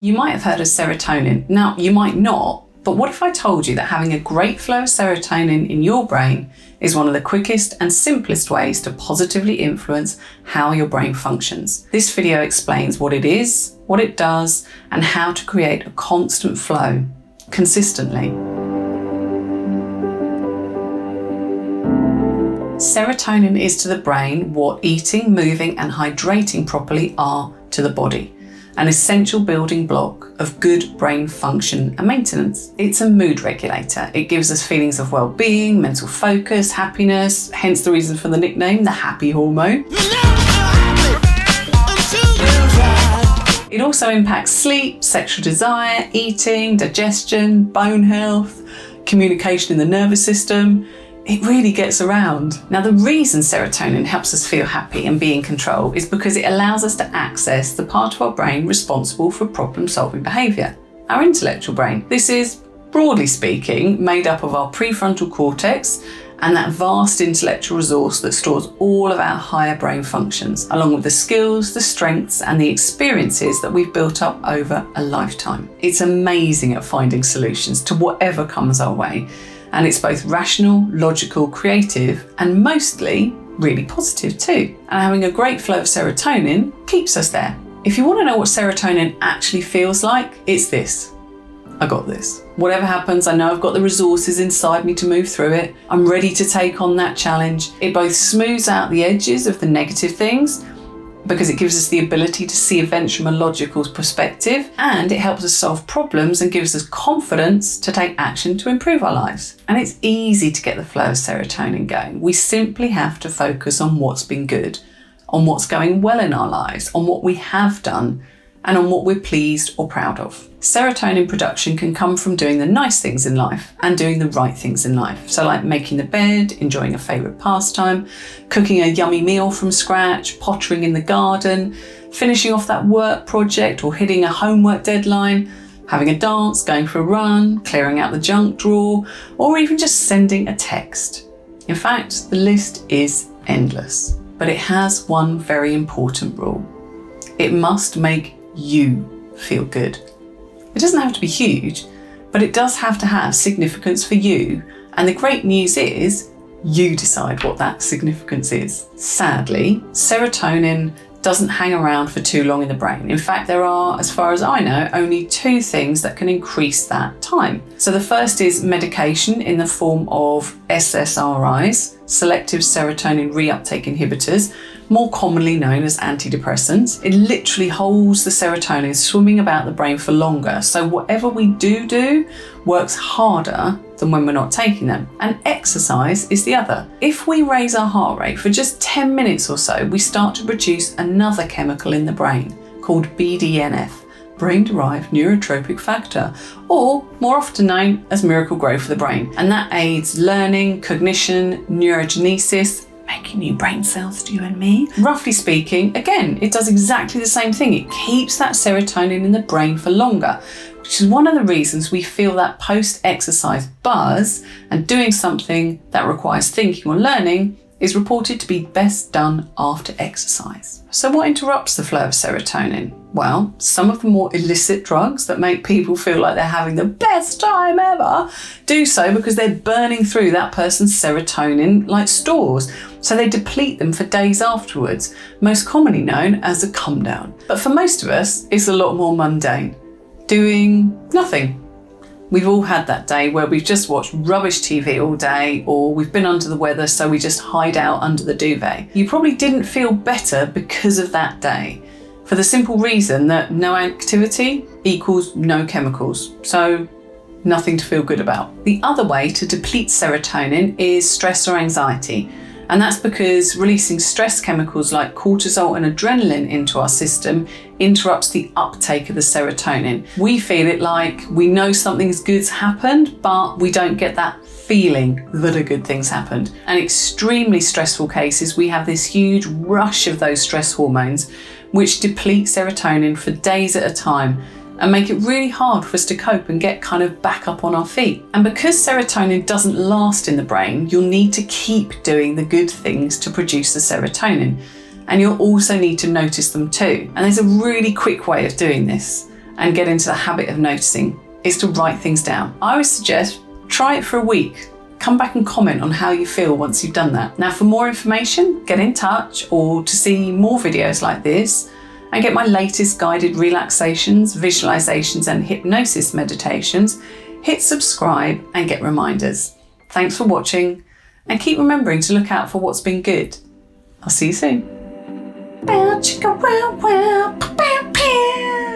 You might have heard of serotonin. Now, you might not, but what if I told you that having a great flow of serotonin in your brain is one of the quickest and simplest ways to positively influence how your brain functions? This video explains what it is, what it does, and how to create a constant flow, consistently. Serotonin is to the brain what eating, moving, and hydrating properly are to the body. An essential building block of good brain function and maintenance. It's a mood regulator. It gives us feelings of well-being, mental focus, happiness, hence the reason for the nickname, the happy hormone. It also impacts sleep, sexual desire, eating, digestion, bone health, communication in the nervous system. It really gets around. Now, the reason serotonin helps us feel happy and be in control is because it allows us to access the part of our brain responsible for problem-solving behaviour, our intellectual brain. This is, broadly speaking, made up of our prefrontal cortex and that vast intellectual resource that stores all of our higher brain functions, along with the skills, the strengths, and the experiences that we've built up over a lifetime. It's amazing at finding solutions to whatever comes our way. And it's both rational, logical, creative, and mostly really positive too. And having a great flow of serotonin keeps us there. If you want to know what serotonin actually feels like, it's this. I got this. Whatever happens, I know I've got the resources inside me to move through it. I'm ready to take on that challenge. It both smooths out the edges of the negative things, because it gives us the ability to see events from a logical perspective, and it helps us solve problems and gives us confidence to take action to improve our lives. And it's easy to get the flow of serotonin going. We simply have to focus on what's been good, on what's going well in our lives, on what we have done, and on what we're pleased or proud of. Serotonin production can come from doing the nice things in life and doing the right things in life. So like making the bed, enjoying a favourite pastime, cooking a yummy meal from scratch, pottering in the garden, finishing off that work project or hitting a homework deadline, having a dance, going for a run, clearing out the junk drawer, or even just sending a text. In fact, the list is endless. But it has one very important rule. It must make you feel good. It doesn't have to be huge, but it does have to have significance for you. And the great news is, you decide what that significance is. Sadly, serotonin doesn't hang around for too long in the brain. In fact, there are, as far as I know, only two things that can increase that time. So the first is medication in the form of SSRIs, selective serotonin reuptake inhibitors, more commonly known as antidepressants. It literally holds the serotonin swimming about the brain for longer. So whatever we do works harder than when we're not taking them. And exercise is the other. If we raise our heart rate for just 10 minutes or so, we start to produce another chemical in the brain called BDNF, brain-derived neurotrophic factor, or more often known as miracle growth for the brain. And that aids learning, cognition, neurogenesis, making new brain cells to you and me. Roughly speaking, again, it does exactly the same thing. It keeps that serotonin in the brain for longer, which is one of the reasons we feel that post-exercise buzz, and doing something that requires thinking or learning is reported to be best done after exercise. So what interrupts the flow of serotonin? Well, some of the more illicit drugs that make people feel like they're having the best time ever do so because they're burning through that person's serotonin like stores. So they deplete them for days afterwards, most commonly known as a come down. But for most of us, it's a lot more mundane. Doing nothing. We've all had that day where we've just watched rubbish TV all day, or we've been under the weather, so we just hide out under the duvet. You probably didn't feel better because of that day, for the simple reason that no activity equals no chemicals, so nothing to feel good about. The other way to deplete serotonin is stress or anxiety. And that's because releasing stress chemicals like cortisol and adrenaline into our system interrupts the uptake of the serotonin. We feel it like we know something good's happened, but we don't get that feeling that a good thing's happened. And extremely stressful cases, we have this huge rush of those stress hormones, which deplete serotonin for days at a time and make it really hard for us to cope and get kind of back up on our feet. And because serotonin doesn't last in the brain, you'll need to keep doing the good things to produce the serotonin. And you'll also need to notice them too. And there's a really quick way of doing this. and get into the habit of noticing is to write things down. I would suggest try it for a week. Come back and comment on how you feel once you've done that. Now, for more information, get in touch, or to see more videos like this and get my latest guided relaxations, visualizations and hypnosis meditations, hit subscribe and get reminders. Thanks for watching, and keep remembering to look out for what's been good. I'll see you soon. Bow, chicka, wow, wow, pow, pow, pow.